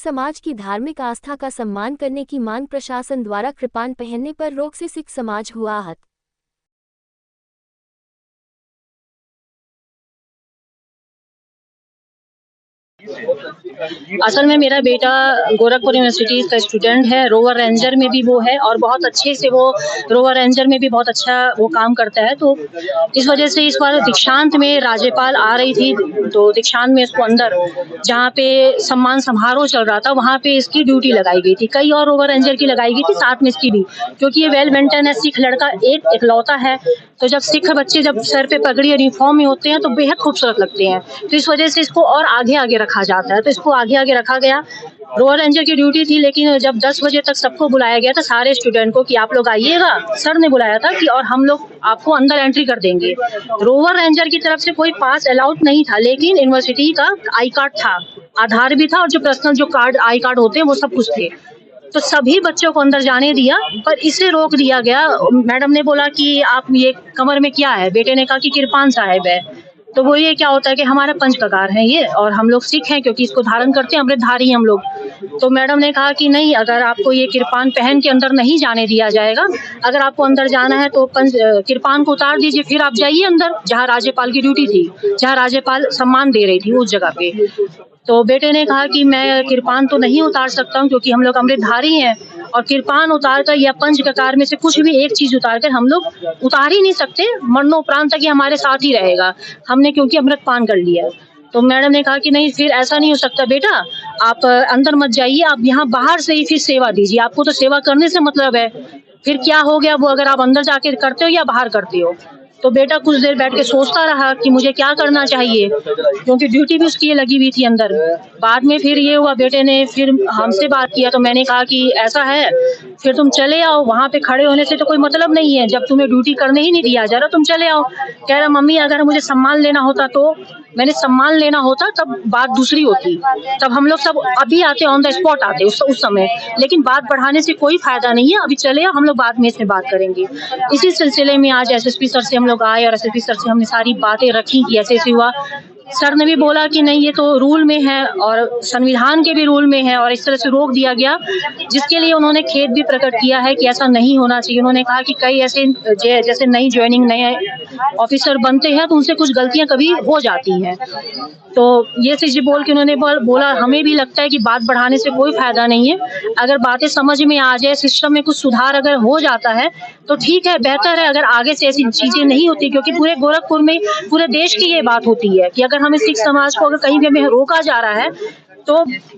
समाज की धार्मिक आस्था का सम्मान करने की मांग। प्रशासन द्वारा कृपान पहनने पर रोक से सिख समाज हुआ आहत। असल में मेरा बेटा गोरखपुर यूनिवर्सिटी का स्टूडेंट है, रोवर रेंजर में भी वो है और बहुत अच्छे से वो रोवर रेंजर में भी बहुत अच्छा वो काम करता है। तो इस वजह से इस बार दीक्षांत में राज्यपाल आ रही थी, तो दीक्षांत में इसको अंदर जहाँ पे सम्मान समारोह चल रहा था वहाँ पे इसकी ड्यूटी लगाई गई थी। कई और रोवर रेंजर की लगाई गई थी, साथ में इसकी भी, क्योंकि ये वेल मेंटेन है, सिख लड़का एक इकलौता है। तो जब सिख बच्चे जब सर पे पगड़ी और यूनिफॉर्म में होते हैं तो बेहद खूबसूरत लगते हैं। तो इस वजह से इसको और आगे आगे रखा जाता है, तो इसको आगे आगे रखा गया। रोवर रेंजर की ड्यूटी थी, लेकिन जब 10 बजे तक सबको बुलाया गया था, सारे स्टूडेंट को, कि आप लोग आइएगा, सर ने बुलाया था कि और हम लोग आपको अंदर एंट्री कर देंगे। रोवर रेंजर की तरफ से कोई पास अलाउड नहीं था, लेकिन यूनिवर्सिटी का आई कार्ड था, आधार भी था और जो पर्सनल जो कार्ड आई कार्ड होते हैं वो सब कुछ थे। तो सभी बच्चों को अंदर जाने दिया, पर इसे रोक दिया गया। मैडम ने बोला कि आप ये कमर में क्या है, बेटे ने कहा कि कृपान साहिब है। तो वो ये क्या होता है कि हमारा पंचककार है ये, और हम लोग सिख हैं क्योंकि इसको धारण करते हैं, अमृतधारी हैं हम लोग। तो मैडम ने कहा कि नहीं, अगर आपको ये कृपान पहन के अंदर नहीं जाने दिया जाएगा, अगर आपको अंदर जाना है तो कृपान को उतार दीजिए, फिर आप जाइए अंदर जहाँ राज्यपाल की ड्यूटी थी, जहाँ राज्यपाल सम्मान दे रही थी उस जगह पे। तो बेटे ने कहा कि मैं कृपान तो नहीं उतार सकता हूँ क्योंकि हम लोग अमृतधारी हैं, और कृपान उतार कर या पंचककार में से कुछ भी एक चीज उतार कर हम लोग उतार ही नहीं सकते, मरणोपरांत तक ये हमारे साथ ही रहेगा, हमने क्योंकि अमृतपान कर लिया। तो मैडम ने कहा कि नहीं, फिर ऐसा नहीं हो सकता बेटा, आप अंदर मत जाइए, आप यहाँ बाहर से ही फिर सेवा दीजिए, आपको तो सेवा करने से मतलब है। फिर क्या हो गया वो, अगर आप अंदर जाके करते हो या बाहर करते हो। तो बेटा कुछ देर बैठ के सोचता रहा कि मुझे क्या करना चाहिए, क्योंकि ड्यूटी भी उसकी लगी हुई थी अंदर। बाद में फिर ये हुआ, बेटे ने फिर हमसे बात किया, तो मैंने कहा कि ऐसा है, फिर तुम चले आओ, वहाँ पे खड़े होने से तो कोई मतलब नहीं है, जब तुम्हें ड्यूटी करने ही नहीं दिया जा रहा तुम चले आओ। कह रहा मम्मी अगर मुझे सम्मान लेना होता तो मैंने सम्मान लेना होता तब बात दूसरी होती, तब हम लोग सब अभी आते, ऑन द स्पॉट आते उस समय, लेकिन बात बढ़ाने से कोई फायदा नहीं है, अभी चले आओ, हम लोग बाद में इसमें बात करेंगे। इसी सिलसिले में आज एसएसपी सर से हम लोग आए और एसएसपी सर से हमने सारी बातें रखी कि ऐसे ऐसे हुआ। सर ने भी बोला कि नहीं, ये तो रूल में है और संविधान के भी रूल में है, और इस तरह से रोक दिया गया, जिसके लिए उन्होंने खेद भी प्रकट किया है कि ऐसा नहीं होना चाहिए। उन्होंने कहा कि कई ऐसे जैसे नई ज्वाइनिंग नए ऑफिसर बनते हैं तो उनसे कुछ गलतियां कभी हो जाती हैं, तो ये चीज बोल के उन्होंने बोला हमें भी लगता है कि बात बढ़ाने से कोई फायदा नहीं है, अगर बातें समझ में आ जाए, सिस्टम में कुछ सुधार अगर हो जाता है तो ठीक है, बेहतर है, अगर आगे से ऐसी चीजें नहीं होती, क्योंकि पूरे गोरखपुर में पूरे देश की ये बात होती है कि अगर हमें सिख समाज को अगर कहीं भी हमें रोका जा रहा है तो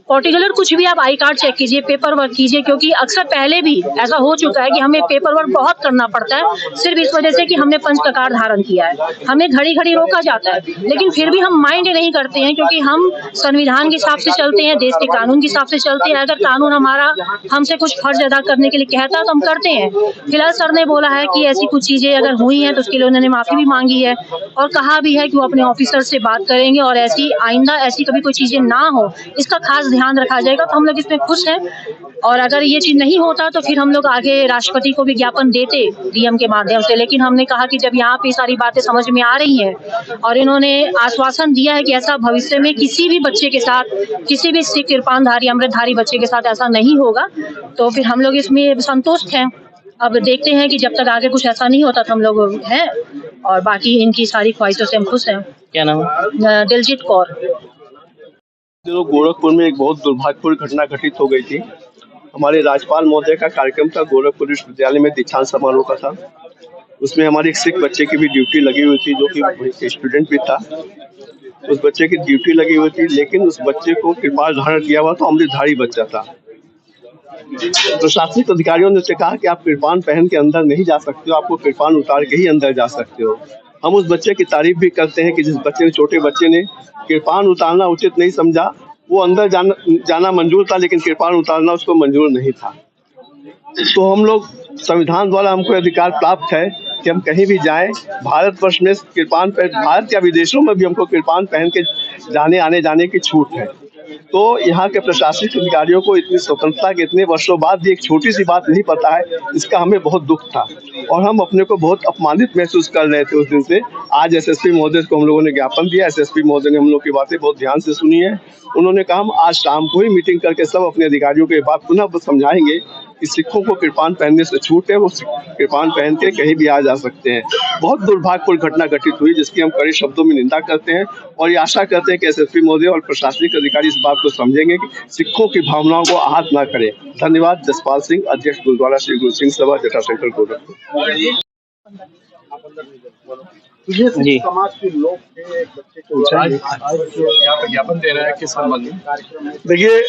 पर्टिकुलर कुछ भी आप आई कार्ड चेक कीजिए, पेपर वर्क कीजिए, क्योंकि अक्सर पहले भी ऐसा हो चुका है कि हमें पेपर वर्क बहुत करना पड़ता है सिर्फ इस वजह से कि हमने पंचककार धारण किया है, हमें घड़ी घड़ी रोका जाता है, लेकिन फिर भी हम माइंड नहीं करते हैं, क्योंकि हम संविधान के हिसाब से चलते हैं, देश के कानून के हिसाब से चलते हैं। अगर कानून हमारा हमसे कुछ फर्ज अदा करने के लिए कहता है तो हम करते हैं। फिलहाल सर ने बोला है कि ऐसी कुछ चीजें अगर हुई हैं तो उसके लिए उन्होंने माफी भी मांगी है और कहा भी है कि वो अपने ऑफिसर से बात करेंगे और ऐसी आइंदा ऐसी कभी कोई चीजें ना हो इसका खास ध्यान रखा जाएगा। तो हम लोग इसमें खुश हैं, और अगर ये चीज नहीं होता तो फिर हम लोग आगे राष्ट्रपति को भी ज्ञापन देते डीएम के माध्यम से, लेकिन हमने कहा कि जब यहाँ पे सारी बातें समझ में आ रही हैं और इन्होंने आश्वासन दिया है कि ऐसा भविष्य में किसी भी बच्चे के साथ, किसी भी सिख कृपानधारी अमृतधारी बच्चे के साथ ऐसा नहीं होगा, तो फिर हम लोग इसमें संतुष्ट हैं। अब देखते हैं कि जब तक आगे कुछ ऐसा नहीं होता तो हम लोग हैं, और बाकी इनकी सारी ख्वाहिशों से हम खुश हैं। क्या नाम? दिलजीत कौर। गोरखपुर में एक बहुत दुर्भाग्यपूर्ण घटना घटित हो गई थी। हमारे राज्यपाल महोदय का कार्यक्रम था, गोरखपुर विश्वविद्यालय में दीक्षांत समारोह का था। उसमें हमारे एक सिख बच्चे की भी ड्यूटी लगी हुई थी, जो कि स्टूडेंट भी था। उस बच्चे की ड्यूटी लगी हुई थी, लेकिन उस बच्चे को कृपान धारण किया हुआ तो अमृतधारी बच्चा था। प्रशासनिक अधिकारियों ने उससे कहा कि आप कृपान पहन के अंदर नहीं जा सकते हो, आपको कृपान उतार के ही अंदर जा सकते हो। हम उस बच्चे की तारीफ भी करते हैं कि जिस बच्चे ने, छोटे बच्चे ने कृपान उतारना उचित नहीं समझा, वो अंदर जाना मंजूर था, लेकिन कृपान उतारना उसको मंजूर नहीं था। तो हम लोग, संविधान द्वारा हमको अधिकार प्राप्त है कि हम कहीं भी जाएं, भारतवर्ष में कृपान, भारत या विदेशों में भी हमको कृपान पहन के जाने आने जाने की छूट है। तो यहाँ के प्रशासनिक अधिकारियों को इतनी स्वतंत्रता के इतने वर्षों बाद भी एक छोटी सी बात नहीं पता है, इसका हमें बहुत दुख था और हम अपने को बहुत अपमानित महसूस कर रहे थे उस दिन से। आज एसएसपी महोदय को हम लोगों ने ज्ञापन दिया, एसएसपी महोदय ने हम लोग की बातें बहुत ध्यान से सुनी है। उन्होंने कहा हम आज शाम को ही मीटिंग करके सब अपने अधिकारियों को ये बात पुनः समझाएंगे कि सिखों को कृपान पहनने से छूट है, वो कृपान पहन के कहीं भी आ जा सकते हैं। बहुत दुर्भाग्यपूर्ण घटना घटित हुई जिसकी हम कड़े शब्दों में निंदा करते हैं और ये आशा करते हैं कि एसएसपी महोदय और प्रशासनिक अधिकारी इस बात को समझेंगे कि सिखों की भावनाओं को आहत न करें। धन्यवाद। जसपाल सिंह, अध्यक्ष गुरुद्वारा श्री गुरु सिंह सभा, जटाशंकर गोरखपुर। जी समाज के लोग थे, एक बच्चे को ज्ञापन दे रहा है किस संबंध में? देखिए,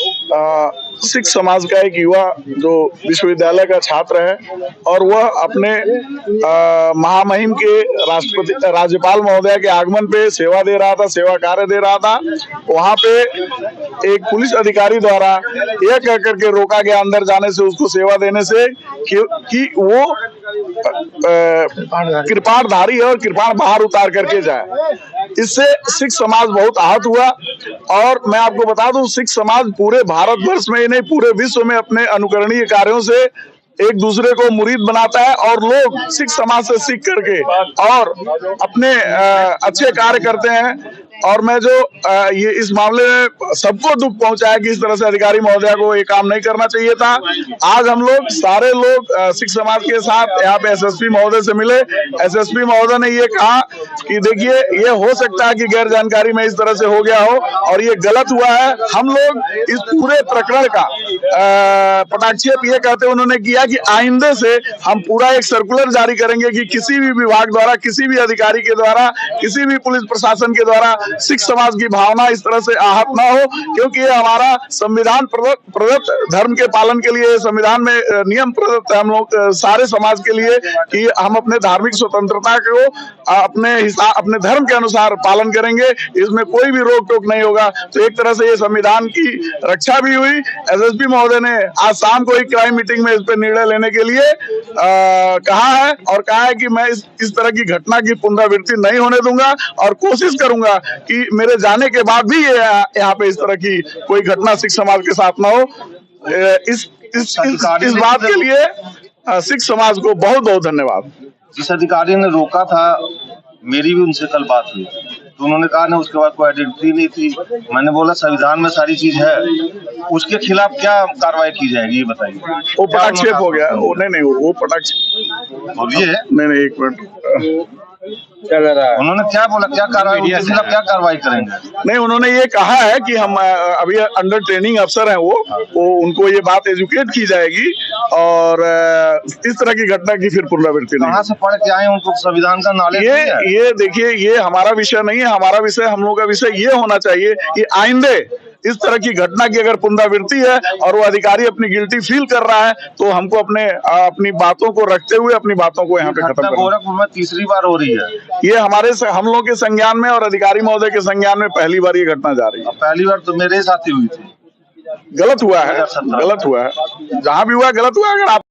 सिख समाज का एक युवा जो विश्वविद्यालय का छात्र है और वह अपने महामहिम के राष्ट्रपति राज्यपाल महोदय के आगमन पे सेवा दे रहा था, सेवा कार्य दे रहा था। वहाँ पे एक पुलिस अधिकारी द्वारा यह कह करके रोका गया अंदर जाने से, उसको सेवा देने से कि वो कृपाणधारी है और कृपाण बाहर उतार करके जाए। इससे सिख समाज बहुत आहत हुआ और मैं आपको बता दूं, सिख समाज पूरे भारतवर्ष में ही नहीं पूरे विश्व में अपने अनुकरणीय कार्यों से एक दूसरे को मुरीद बनाता है और लोग सिख समाज से सीख करके और अपने अच्छे कार्य करते हैं। और मैं जो ये इस मामले में सबको दुख पहुंचा है कि इस तरह से अधिकारी महोदय को ये काम नहीं करना चाहिए था। आज हम लोग सारे लोग सिख समाज के साथ यहाँ पे एसएसपी महोदय से मिले। एसएसपी महोदय ने ये कहा कि देखिए, ये हो सकता है कि गैर जानकारी में इस तरह से हो गया हो और ये गलत हुआ है। हम लोग इस पूरे प्रकरण का पटाक्षेप ये कहते उन्होंने किया कि आइंदे से हम पूरा एक सर्कुलर जारी करेंगे कि किसी भी विभाग द्वारा, किसी भी अधिकारी के द्वारा, किसी भी पुलिस प्रशासन के द्वारा सिख समाज की भावना इस तरह से आहत ना हो, क्योंकि ये हमारा संविधान प्रदत्त धर्म के पालन के लिए संविधान में नियम प्रदत्त है हम लोग सारे समाज के लिए कि हम अपने धार्मिक स्वतंत्रता को अपने धर्म के अनुसार पालन करेंगे, इसमें कोई भी रोक टोक नहीं होगा। तो एक तरह से ये संविधान की रक्षा भी हुई। एसएसपी महोदय ने आज शाम को एक क्राइम मीटिंग में इस पर निर्णय लेने के लिए कहा है और कहा है कि मैं इस तरह की घटना की पुनरावृत्ति नहीं होने दूंगा और कोशिश करूंगा कि मेरे जाने के बाद भी ये यहाँ पे इस तरह की कोई घटना सिख समाज के साथ ना हो। इस बात के लिए सिख समाज को बहुत बहुत धन्यवाद। जिस अधिकारी ने रोका था, मेरी भी उनसे कल बात हुई तो उन्होंने कहा ना उसके बाद कोई आइडेंटिटी नहीं थी। मैंने बोला संविधान में सारी चीज है, उसके खिलाफ क्या कार्रवाई की जाएगी ये बताइए। वो पटाक्षेप हो गया। नहीं वो पटाक्षेप बोलिए। नहीं एक मिनट, क्या कर रहा है? उन्होंने क्या बोला, क्या कार्रवाई, उसके खिलाफ क्या कार्रवाई करेंगे? नहीं, उन्होंने ये कहा है कि हम अभी अंडर ट्रेनिंग अफसर हैं वो उनको ये बात एजुकेट की जाएगी और इस तरह की घटना की फिर पुनरावृत्ति नहीं। कहाँ से पढ़ के आए, उनको संविधान का नॉलेज ये देखिए, ये हमारा विषय नहीं है। हमारा विषय, हम लोग का विषय ये होना चाहिए कि आइंदे इस तरह की घटना की अगर पुनरावृत्ति है और वो अधिकारी अपनी गिल्टी फील कर रहा है तो हमको अपनी बातों को रखते हुए अपनी बातों को यहाँ पे खत्म करना। गोरखपुर में तीसरी बार हो रही है ये हम लोग के संज्ञान में और अधिकारी महोदय के संज्ञान में पहली बार ये घटना जा रही है। पहली बार तो मेरे साथ ही हुई थी। गलत हुआ है, गलत हुआ है, जहाँ भी हुआ गलत हुआ। अगर आप